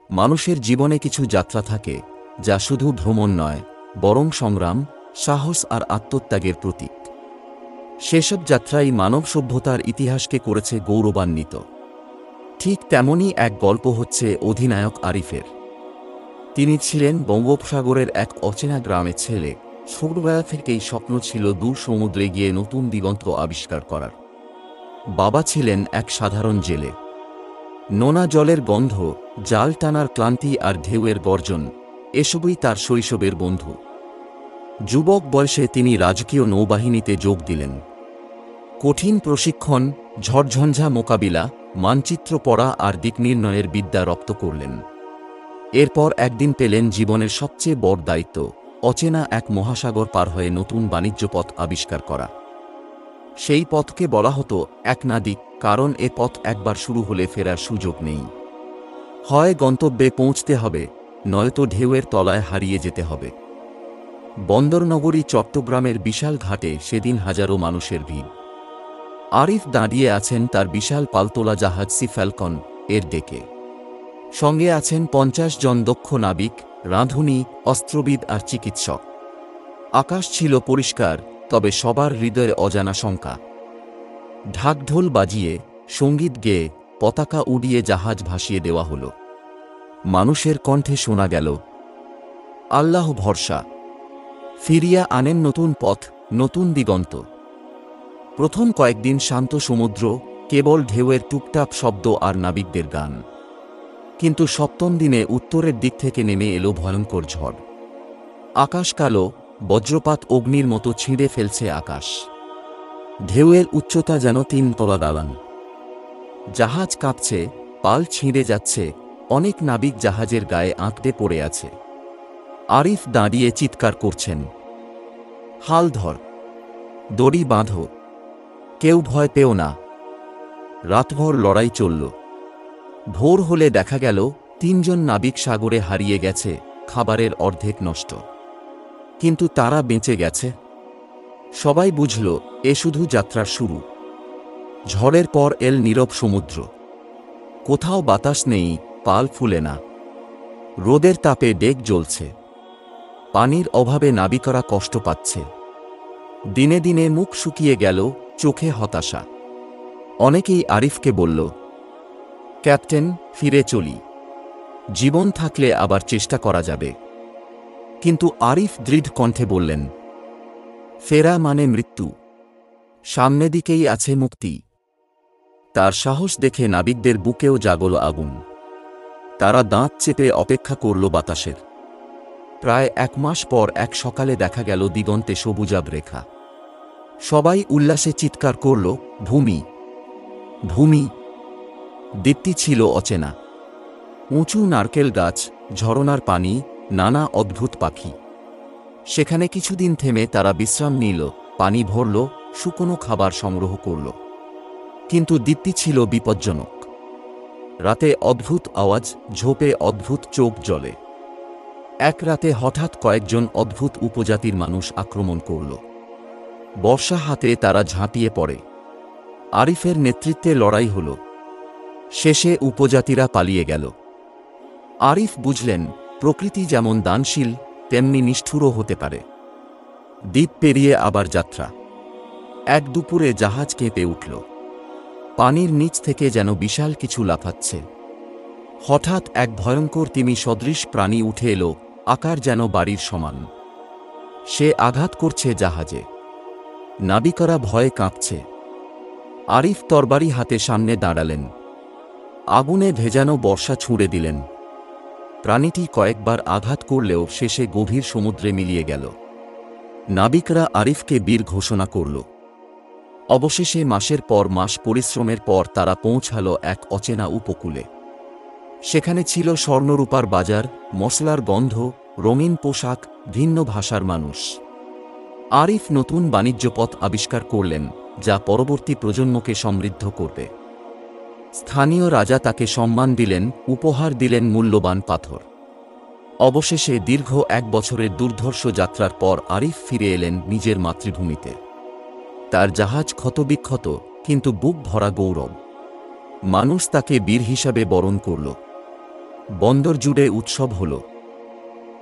মানুষের জীবনে কিছু যাত্রা থাকে যা শুধু ভ্রমণ নয়, বরং সংগ্রাম, সাহস আর আত্মত্যাগের প্রতীক। সেসব যাত্রাই মানব সভ্যতার ইতিহাসকে করেছে গৌরবান্বিত। ঠিক তেমনই এক গল্প হচ্ছে অধিনায়ক আরিফের। তিনি ছিলেন বঙ্গোপসাগরের এক অচেনা গ্রামের ছেলে। ছোটবেলা থেকেই স্বপ্ন ছিল দূর সমুদ্রে গিয়ে নতুন দিগন্ত আবিষ্কার করার। বাবা ছিলেন এক সাধারণ জেলে। নোনা জলের গন্ধ, জাল টানার ক্লান্তি আর ঢেউয়ের গর্জন, এসবই তার শৈশবের বন্ধু। যুবক বয়সে তিনি রাজকীয় নৌবাহিনীতে যোগ দিলেন। কঠিন প্রশিক্ষণ, ঝড়ঝঞ্ঝা মোকাবিলা, মানচিত্র পড়া আর দিক নির্ণয়ের বিদ্যা রপ্ত করলেন। এরপর একদিন পেলেন জীবনের সবচেয়ে বড় দায়িত্ব, অচেনা এক মহাসাগর পার হয়ে নতুন বাণিজ্য পথ আবিষ্কার করা। সেই পথকে বলা হতো একনাদিক, কারণ এ পথ একবার শুরু হলে ফেরার সুযোগ নেই। হয় গন্তব্যে পৌঁছতে হবে, নয়তো ঢেউয়ের তলায় হারিয়ে যেতে হবে। বন্দরনগরী চট্টগ্রামের বিশাল ঘাটে সেদিন হাজারো মানুষের ভিড়। আরিফ দাঁড়িয়ে আছেন তার বিশাল পালতোলা জাহাজ সি ফ্যালকন এর ডেকে। সঙ্গে আছেন ৫০ জন দক্ষ নাবিক, রাঁধুনি, অস্ত্রবিদ আর চিকিৎসক। আকাশ ছিল পরিষ্কার, তবে সবার হৃদয়ে অজানা শঙ্কা। ঢাকঢোল বাজিয়ে, সঙ্গীত গেয়ে, পতাকা উড়িয়ে জাহাজ ভাসিয়ে দেওয়া হল। মানুষের কণ্ঠে শোনা গেল, আল্লাহ ভরসা, ফিরিয়া আনেন নতুন পথ, নতুন দিগন্ত। প্রথম কয়েকদিন শান্ত সমুদ্র, কেবল ঢেউয়ের টুপটাপ শব্দ আর নাবিকদের গান। কিন্তু সপ্তম দিনে উত্তরের দিক থেকে নেমে এলো ভয়ঙ্কর ঝড়। আকাশ কালো, বজ্রপাত অগ্নির মতো ছিঁড়ে ফেলছে আকাশ। ঢেউয়ের উচ্চতা যেন ৩ তলা দালান। জাহাজ কাঁপছে, পাল ছিঁড়ে যাচ্ছে, অনেক নাবিক জাহাজের গায়ে আঁকড়ে পড়ে আছে। আরিফ দাঁড়িয়ে চিৎকার করছেন, হাল ধর, দড়ি বাঁধো, কেউ ভয় পেও না। রাতভর লড়াই চলল। ভোর হলে দেখা গেল ৩ জন নাবিক সাগরে হারিয়ে গেছে, খাবারের অর্ধেক নষ্ট। কিন্তু তারা বেঁচে গেছে। সবাই বুঝল এ শুধু যাত্রার শুরু। ঝড়ের পর এল নীরব সমুদ্র। কোথাও বাতাস নেই, পাল ফুলে না। রোদের তাপে ডেক জ্বলছে। পানির অভাবে নাবিকরা কষ্ট পাচ্ছে। দিনে দিনে মুখ শুকিয়ে গেল, চোখে হতাশা। অনেকেই আরিফকে বলল, ক্যাপ্টেন, ফিরে চলি, জীবন থাকলে আবার চেষ্টা করা যাবে। কিন্তু আরিফ দৃঢ় কণ্ঠে বললেন, ফেরা মানে মৃত্যু, সামনে দিকেই আছে মুক্তি। তার সাহস দেখে নাবিকদের বুকেও জাগল আগুন। তারা দাঁত চেপে অপেক্ষা করল বাতাসের। প্রায় ১ মাস পর এক সকালে দেখা গেল দিগন্তে সবুজাব রেখা। সবাই উল্লাসে চিৎকার করল, ভূমি, ভূমি। দ্বীপটি ছিল অচেনা। উঁচু নারকেল গাছ, ঝরনার পানি, নানা অদ্ভুত পাখি। সেখানে কিছুদিন থেমে তারা বিশ্রাম নিল, পানি ভরল, শুকনো খাবার সংগ্রহ করল। কিন্তু দ্বীপটি ছিল বিপজ্জনক। রাতে অদ্ভুত আওয়াজ, ঝোপে অদ্ভুত চোখ জ্বলে। এক রাতে হঠাৎ কয়েকজন অদ্ভুত উপজাতির মানুষ আক্রমণ করল। বর্শা হাতে তারা ঝাঁপিয়ে পড়ে। আরিফের নেতৃত্বে লড়াই হল। শেষে উপজাতিরা পালিয়ে গেল। আরিফ বুঝলেন, প্রকৃতি যেমন দানশীল, তেমনি নিষ্ঠুরও হতে পারে। দ্বীপ পেরিয়ে আবার যাত্রা। এক দুপুরে জাহাজ কেঁপে উঠল। পানির নিচ থেকে যেন বিশাল কিছু লাফাচ্ছে। হঠাৎ এক ভয়ঙ্কর তিমি সদৃশ প্রাণী উঠে এলো, আকার যেন বাড়ির সমান। সে আঘাত করছে জাহাজে। নাবিকরা ভয়ে কাঁপছে। আরিফ তরবারি হাতে সামনে দাঁড়ালেন। আগুনে ভেজানো বর্শা ছুঁড়ে দিলেন। প্রাণীটি কয়েকবার আঘাত করলেও শেষে গভীর সমুদ্রে মিলিয়ে গেল। নাবিকরা আরিফকে বীর ঘোষণা করল। অবশেষে মাসের পর মাস পরিশ্রমের পর তারা পৌঁছাল এক অচেনা উপকূলে। সেখানে ছিল স্বর্ণরূপার বাজার, মশলার গন্ধ, রঙিন পোশাক, ভিন্ন ভাষার মানুষ। আরিফ নতুন বাণিজ্য পথ আবিষ্কার করলেন, যা পরবর্তী প্রজন্মকে সমৃদ্ধ করবে। স্থানীয় রাজা তাকে সম্মান দিলেন, উপহার দিলেন মূল্যবান পাথর। অবশেষে দীর্ঘ ১ বছরের দুর্ধর্ষ যাত্রার পর আরিফ ফিরে এলেন নিজের মাতৃভূমিতে। তার জাহাজ ক্ষতবিক্ষত, কিন্তু বুক ভরা গৌরব। মানুষ তাকে বীর হিসাবে বরণ করল। বন্দর জুড়ে উৎসব হল।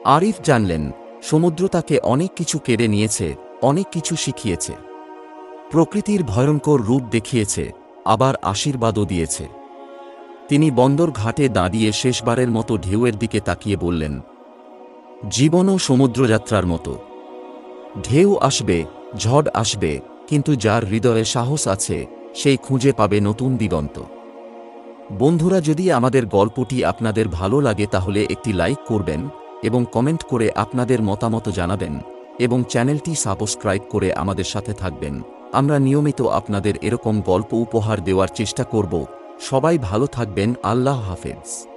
আরিফ জানলেন সমুদ্র তাকে অনেক কিছু কেড়ে নিয়েছে, অনেক কিছু শিখিয়েছে। প্রকৃতির ভয়ঙ্কর রূপ দেখিয়েছে, আবার আশীর্বাদও দিয়েছে। তিনি বন্দর ঘাটে দাঁড়িয়ে শেষবারের মতো ঢেউয়ের দিকে তাকিয়ে বললেন, জীবনও সমুদ্রযাত্রার মতো। ঢেউ আসবে, ঝড় আসবে, কিন্তু যার হৃদয়ে সাহস আছে সেই খুঁজে পাবে নতুন দিগন্ত। বন্ধুরা, যদি আমাদের গল্পটি আপনাদের ভালো লাগে তাহলে একটি লাইক করবেন এবং কমেন্ট করে আপনাদের মতামত জানাবেন এবং চ্যানেলটি সাবস্ক্রাইব করে আমাদের সাথে থাকবেন। আমরা নিয়মিত আপনাদের এরকম গল্প উপহার দেওয়ার চেষ্টা করব। সবাই ভালো থাকবেন। আল্লাহ হাফেজ।